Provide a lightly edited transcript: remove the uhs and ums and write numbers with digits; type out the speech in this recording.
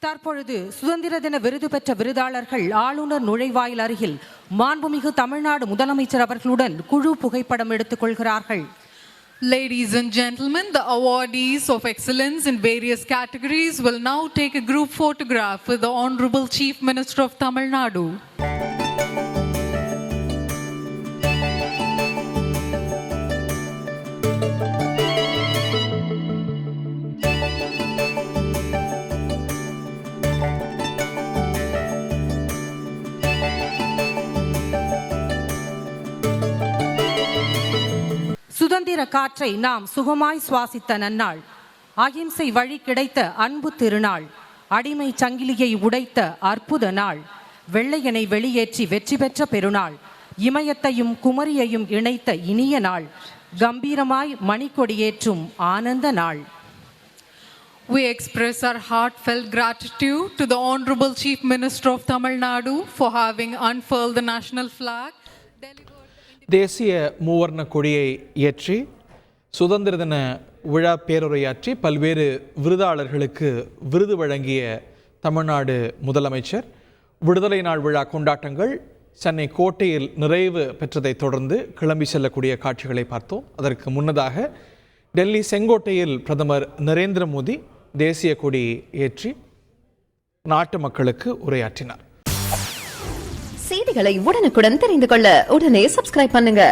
தற்பொழுது சுதந்திர தின விருது பெற்ற விருதாளர்கள் ஆளுநர் நுழைவாயில் அருகில் மாண்புமிகு தமிழ்நாடு முதலமைச்சர் அவர்களுடன் குழு புகைப்படம் எடுத்துக் கொள்கிறார்கள். Ladies and gentlemen, the awardees of excellence in various categories will now take a group photograph with the Honorable Chief Minister of Tamil Nadu. சுதந்திர காற்றை நாம் சுகமாய் சுவாசித்த நன்னாள், அகிம்சை வழி கிடைத்த அன்பு திருநாள், அடிமை சங்கிலியை உடைத்த அற்புத நாள், வெள்ளையனை வெளியேற்றி வெற்றி பெற்ற பெருநாள், இமயத்தையும் குமரியையும் இணைத்த இனிய நாள், கம்பீரமாய் மணிக்கொடியேற்றும் ஆனந்த நாள். We express our heartfelt gratitude to the Honorable Chief Minister of Tamil Nadu for having unfurled the national flag. தேசிய மூவர்ண கொடியை ஏற்றி சுதந்திர தின விழா பேருரையாற்றி பல்வேறு விருதாளர்களுக்கு விருது வழங்கிய தமிழ்நாடு முதலமைச்சர் விடுதலை நாள் விழா கொண்டாட்டங்கள் சென்னை கோட்டையில் நிறைவு பெற்றதை தொடர்ந்து கிளம்பி செல்லக்கூடிய காட்சிகளை பார்த்தோம். அதற்கு முன்னதாக டெல்லி செங்கோட்டையில் பிரதமர் நரேந்திர மோடி தேசிய கொடி ஏற்றி நாட்டு மக்களுக்கு உரையாற்றினார். செய்திகளை உடனுக்குடன் தெரிந்து கொள்ள உடனே சப்ஸ்கிரைப் பண்ணுங்க.